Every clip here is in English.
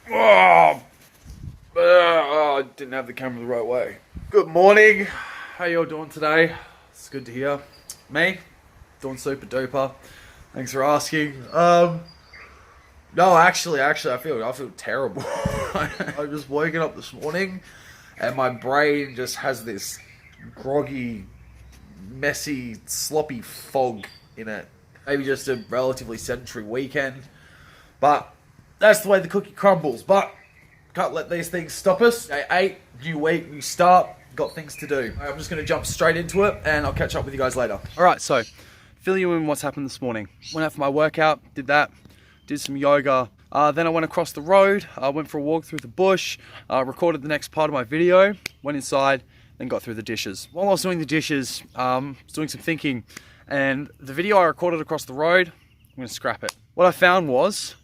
Oh, I didn't have the camera the right way. Good morning. How y'all doing today? It's good to hear. Me, doing super duper. Thanks for asking. No, actually, I feel terrible. I just woken up this morning, and my brain just has this groggy, messy, sloppy fog in it. Maybe just a relatively sedentary weekend, but that's the way the cookie crumbles. But can't let these things stop us. Day 8, new week, new start. Got things to do. I'm just going to jump straight into it, and I'll catch up with you guys later. All right, so fill you in what's happened this morning. Went out for my workout, did that, did some yoga. Then I went across the road, went for a walk through the bush, recorded the next part of my video, went inside, then got through the dishes. While I was doing the dishes, I was doing some thinking, and the video I recorded across the road, I'm going to scrap it. What I found was,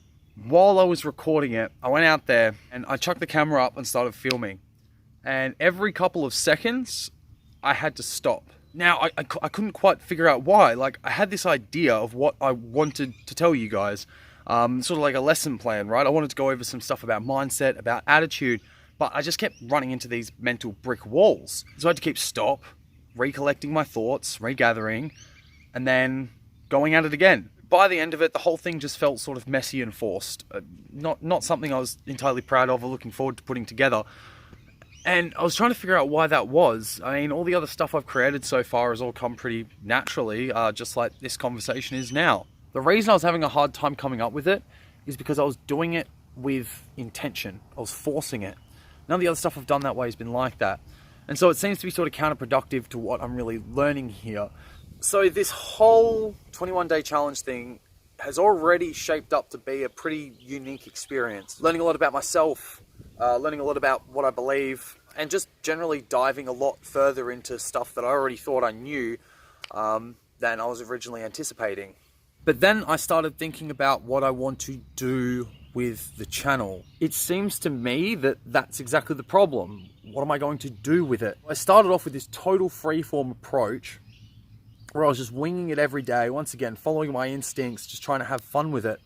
while I was recording it, I went out there and I chucked the camera up and started filming. And every couple of seconds, I had to stop. Now, I couldn't quite figure out why. Like, I had this idea of what I wanted to tell you guys. Sort of like a lesson plan, right? I wanted to go over some stuff about mindset, about attitude, but I just kept running into these mental brick walls. So I had to keep stop, recollecting my thoughts, regathering, and then going at it again. By the end of it, the whole thing just felt sort of messy and forced. Not something I was entirely proud of or looking forward to putting together. And I was trying to figure out why that was. I mean, all the other stuff I've created so far has all come pretty naturally, just like this conversation is now. The reason I was having a hard time coming up with it is because I was doing it with intention. I was forcing it. None of the other stuff I've done that way has been like that. And so it seems to be sort of counterproductive to what I'm really learning here. So this whole 21-day challenge thing has already shaped up to be a pretty unique experience. Learning a lot about myself, learning a lot about what I believe, and just generally diving a lot further into stuff that I already thought I knew than I was originally anticipating. But then I started thinking about what I want to do with the channel. It seems to me that that's exactly the problem. What am I going to do with it? I started off with this total freeform approach where I was just winging it every day, once again, following my instincts, just trying to have fun with it.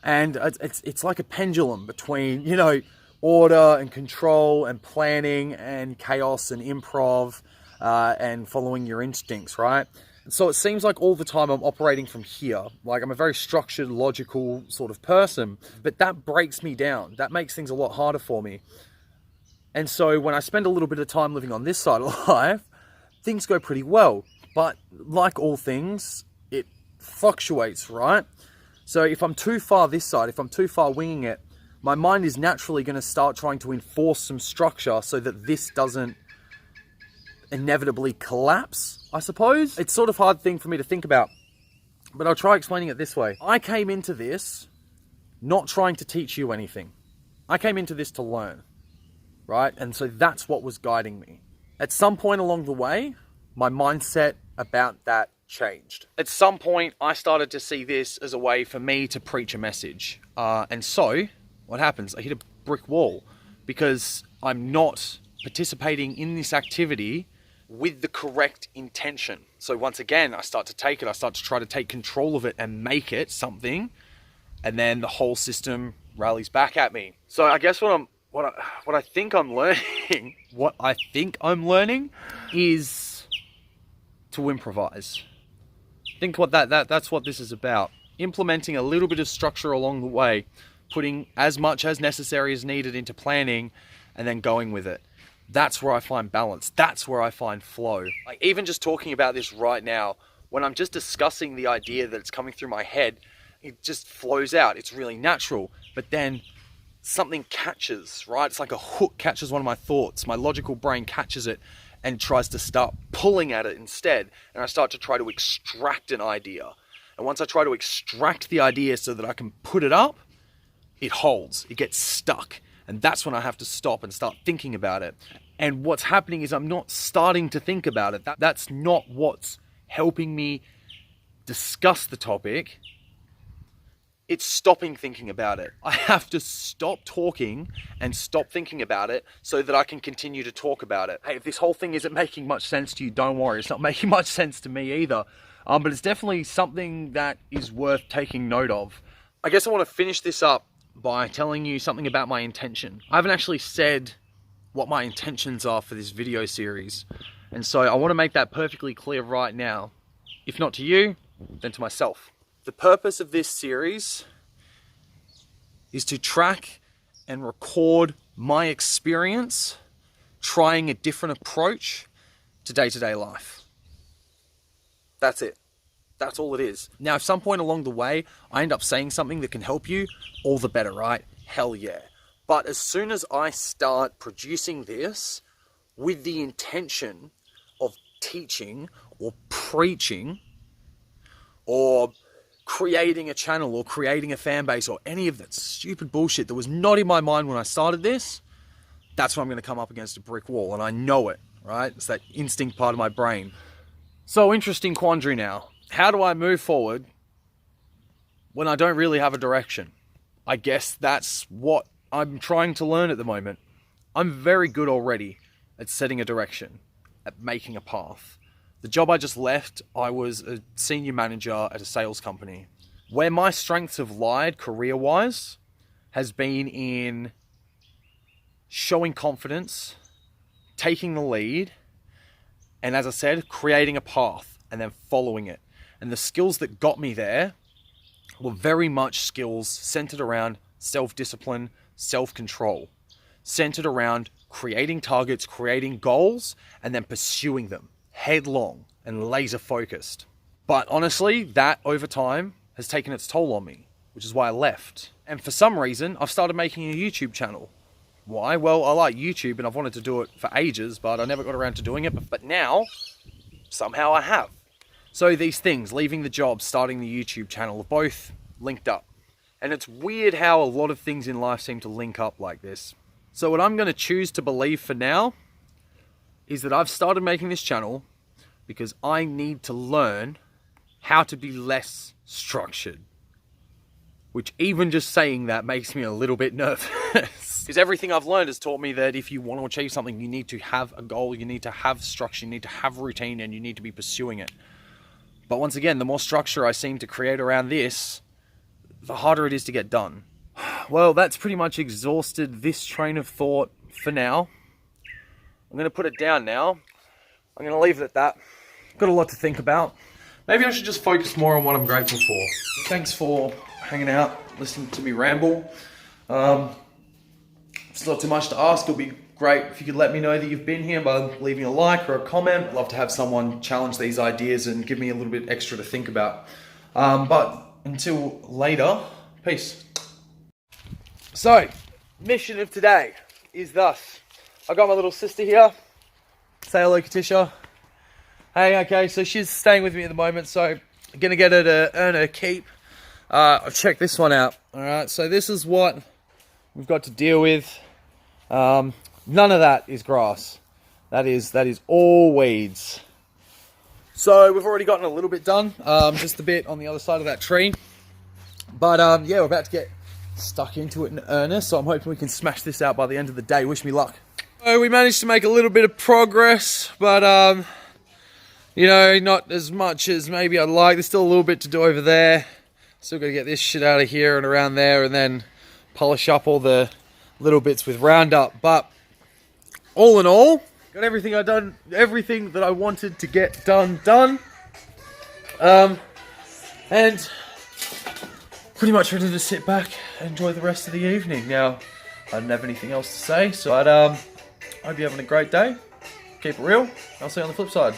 And it's like a pendulum between, you know, order and control and planning and chaos and improv and following your instincts, right? So it seems like all the time I'm operating from here. Like, I'm a very structured, logical sort of person, but that breaks me down. That makes things a lot harder for me. And so when I spend a little bit of time living on this side of life, things go pretty well. But like all things, it fluctuates, right? So if I'm too far this side, if I'm too far winging it, my mind is naturally going to start trying to enforce some structure so that this doesn't inevitably collapse, I suppose. It's sort of a hard thing for me to think about, but I'll try explaining it this way. I came into this not trying to teach you anything. I came into this to learn, right? And so that's what was guiding me. At some point along the way, my mindset about that changed. At some point, I started to see this as a way for me to preach a message. And so, what happens? I hit a brick wall because I'm not participating in this activity with the correct intention. So once again, I start to take it, I start to try to take control of it and make it something, and then the whole system rallies back at me. So I guess what I think I'm learning, is to improvise. Think what that's what this is about. Implementing a little bit of structure along the way, putting as much as necessary as needed into planning, and then going with it. That's where I find balance. That's where I find flow. Like, even just talking about this right now, when I'm just discussing the idea that's coming through my head, it just flows out. It's really natural. But then something catches, right? It's like a hook catches one of my thoughts. My logical brain catches it and tries to start pulling at it instead. And I start to try to extract an idea. And once I try to extract the idea so that I can put it up, it holds. It gets stuck. And that's when I have to stop and start thinking about it. And what's happening is I'm not starting to think about it. That's not what's helping me discuss the topic. It's stopping thinking about it. I have to stop talking and stop thinking about it so that I can continue to talk about it. Hey, if this whole thing isn't making much sense to you, don't worry. It's not making much sense to me either. But it's definitely something that is worth taking note of. I guess I want to finish this up by telling you something about my intention. I haven't actually said what my intentions are for this video series. And so I want to make that perfectly clear right now. If not to you, then to myself. The purpose of this series is to track and record my experience trying a different approach to day-to-day life. That's it. That's all it is. Now, if some point along the way I end up saying something that can help you, all the better, right? Hell yeah. But as soon as I start producing this with the intention of teaching or preaching or creating a channel or creating a fan base or any of that stupid bullshit that was not in my mind when I started this, that's when I'm going to come up against a brick wall, and I know it, right? It's that instinct part of my brain. So, interesting quandary now. How do I move forward when I don't really have a direction? I guess that's what I'm trying to learn at the moment. I'm very good already at setting a direction, at making a path. The job I just left, I was a senior manager at a sales company. Where my strengths have lied career-wise has been in showing confidence, taking the lead, and as I said, creating a path and then following it. And the skills that got me there were very much skills centered around self-discipline, self-control, centered around creating targets, creating goals, and then pursuing them headlong and laser focused. But honestly, that over time has taken its toll on me, which is why I left. And for some reason, I've started making a YouTube channel. Why? Well, I like YouTube and I've wanted to do it for ages, but I never got around to doing it. But now, somehow I have. So these things, leaving the job, starting the YouTube channel, are both linked up. And it's weird how a lot of things in life seem to link up like this. So what I'm going to choose to believe for now is that I've started making this channel because I need to learn how to be less structured. Which even just saying that makes me a little bit nervous. Because everything I've learned has taught me that if you want to achieve something, you need to have a goal, you need to have structure, you need to have routine, and you need to be pursuing it. But once again, the more structure I seem to create around this, the harder it is to get done. Well, that's pretty much exhausted this train of thought for now. I'm going to put it down now. I'm going to leave it at that. Got a lot to think about. Maybe I should just focus more on what I'm grateful for. Thanks for hanging out, listening to me ramble. It's not too much to ask. It'll be great if you could let me know that you've been here by leaving a like or a comment. I'd love to have someone challenge these ideas and give me a little bit extra to think about. But until later, peace. So, mission of today is thus. I got my little sister here. Say hello, Katisha. Hey, okay, so she's staying with me at the moment, so I'm gonna get her to earn her keep. Check this one out. Alright, so this is what we've got to deal with. None of that is grass. That is all weeds. So we've already gotten a little bit done, just a bit on the other side of that tree. But yeah, we're about to get stuck into it in earnest, so I'm hoping we can smash this out by the end of the day. Wish me luck. So we managed to make a little bit of progress, but you know, not as much as maybe I'd like. There's still a little bit to do over there. Still got to get this shit out of here and around there, and then polish up all the little bits with Roundup. But all in all, got everything everything that I wanted to get done. And pretty much ready to sit back and enjoy the rest of the evening. Now, I don't have anything else to say, so I hope you're having a great day. Keep it real. I'll see you on the flip side.